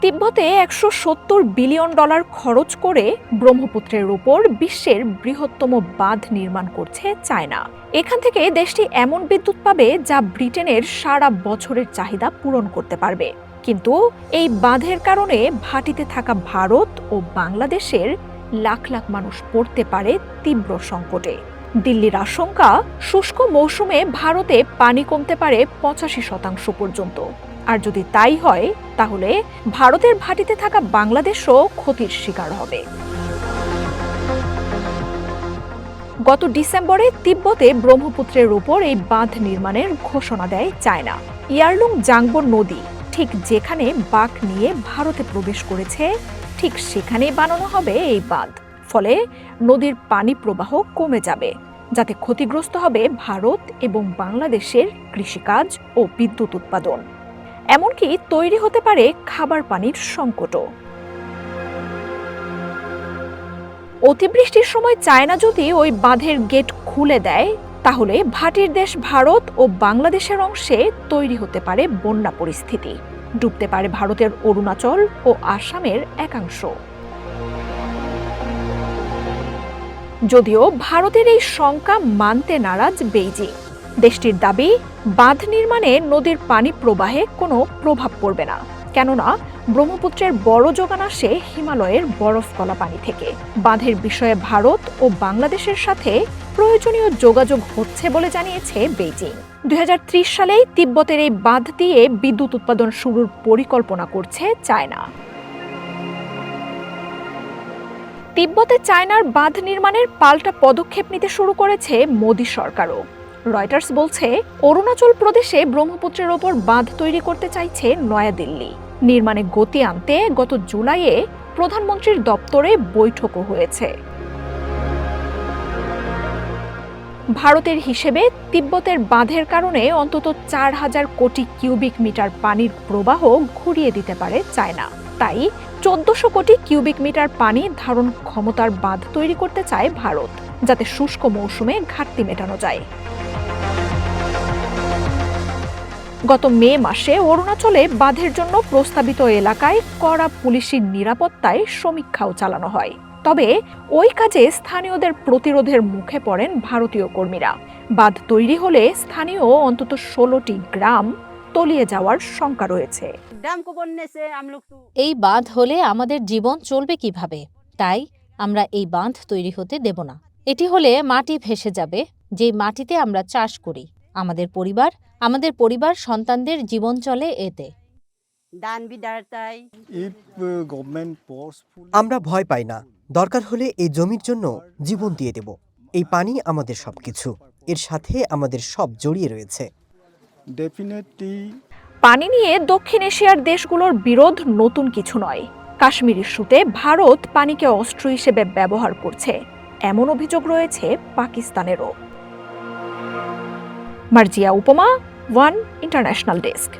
তিব্বতে $170 billion খরচ করে ব্রহ্মপুত্রের উপর বিশ্বের বৃহত্তম বাঁধ নির্মাণ করছে চায়না। এখান থেকে দেশটি এমন বিদ্যুৎ পাবে যা ব্রিটেনের সারা বছরের চাহিদা পূরণ করতে পারবে। কিন্তু এই বাঁধের কারণে ভাটিতে থাকা ভারত ও বাংলাদেশের লাখ লাখ মানুষ পড়তে পারে তীব্র সংকটে। দিল্লির আশঙ্কা, শুষ্ক মৌসুমে ভারতে পানি কমতে পারে 85% পর্যন্ত। আর যদি তাই হয়, তাহলে ভারতের ভাটিতে থাকা বাংলাদেশও ক্ষতির শিকার হবে। গত ডিসেম্বরে তিব্বতে ব্রহ্মপুত্রের উপর এই বাঁধ নির্মাণের ঘোষণা দেয় চায়না। ইয়ারলুং জাংবো নদী ঠিক যেখানে বাঁক নিয়ে ভারতে প্রবেশ করেছে, ঠিক সেখানেই বানানো হবে এই বাঁধ। ফলে নদীর পানি প্রবাহ কমে যাবে, যাতে ক্ষতিগ্রস্ত হবে ভারত এবং বাংলাদেশের কৃষিকাজ ও বিদ্যুৎ উৎপাদন। এমনকি তৈরি হতে পারে খাবার পানির সংকটও। অতিবৃষ্টির সময় চায়না যদি ওই বাঁধের গেট খুলে দেয়, তাহলে ভাটির দেশ ভারত ও বাংলাদেশের অংশে তৈরি হতে পারে বন্যা পরিস্থিতি। ডুবতে পারে ভারতের অরুণাচল ও আসামের একাংশ। যদিও ভারতের এই শঙ্কা মানতে নারাজ বেইজিং। দেশটির দাবি, বাঁধ নির্মাণে নদীর পানি প্রবাহে কোনো প্রভাব পড়বে না, কেননা ব্রহ্মপুত্রের বড় যোগান আসে হিমালয়ের বরফ গলা পানি থেকে। বাঁধের বিষয়ে ভারত ও বাংলাদেশের সাথে প্রয়োজনীয় যোগাযোগ হচ্ছে বলে জানিয়েছে বেইজিং। 2030 সালেই তিব্বতের এই বাঁধ দিয়ে বিদ্যুৎ উৎপাদন শুরুর পরিকল্পনা করছে চায়না। তিব্বতে চায়নার বাঁধ নির্মাণের পাল্টা পদক্ষেপ নিতে শুরু করেছে মোদী সরকারও। রয়টার্স বলছে, অরুণাচল প্রদেশে ব্রহ্মপুত্রের ওপর বাঁধ তৈরি করতে চাইছে নয়াদিল্লি। নির্মাণে গতি আনতে গত জুলাইয়ে প্রধানমন্ত্রীর দপ্তরে বৈঠকও হয়েছে। ভারতের হিসেবে তিব্বতের বাঁধের কারণে অন্তত 4000 কোটি কিউবিক মিটার পানির প্রবাহ ঘুরিয়ে দিতে পারে চায়না। তাই 1400 কোটি কিউবিক মিটার পানি ধারণ ক্ষমতার বাঁধ তৈরি করতে চায় ভারত, যাতে শুষ্ক মৌসুমে ঘাটতি মেটানো যায়। গত মে মাসে অরুণাচলে বাঁধের জন্য প্রস্তাবিত এলাকায় কড়া পুলিশি নিরাপত্তায় সমীক্ষাও চালানো হয়। তবে ওই কাজে স্থানীয়দের প্রতিরোধের মুখে পড়েন ভারতীয় কর্মীরা। বাঁধ তৈরি হলে স্থানীয় অন্তত 16টি গ্রাম তলিয়ে যাওয়ার শঙ্কা রয়েছে। এই বাঁধ হলে আমাদের জীবন চলবে কিভাবে? তাই আমরা এই বাঁধ তৈরি হতে দেব না। এটি হলে মাটি ভেসে যাবে, যে মাটিতে আমরা চাষ করি। আমাদের পরিবার সন্তানদের জীবন চলে এতে। আমরা ভয় পাই না। দরকার হলে এই জমির জন্য জীবন দিয়ে দেব। এই পানি আমাদের সবকিছু, এর সাথে আমাদের সব জড়িয়ে রয়েছে। পানি নিয়ে দক্ষিণ এশিয়ার দেশগুলোর বিরোধ নতুন কিছু নয়। কাশ্মীর ইস্যুতে ভারত পানিকে অস্ত্র হিসেবে ব্যবহার করছে, এমন অভিযোগ রয়েছে পাকিস্তানেরও। মার্জিয়া উপমা, ওয়ান ইন্টারন্যাশনাল ডেস্ক।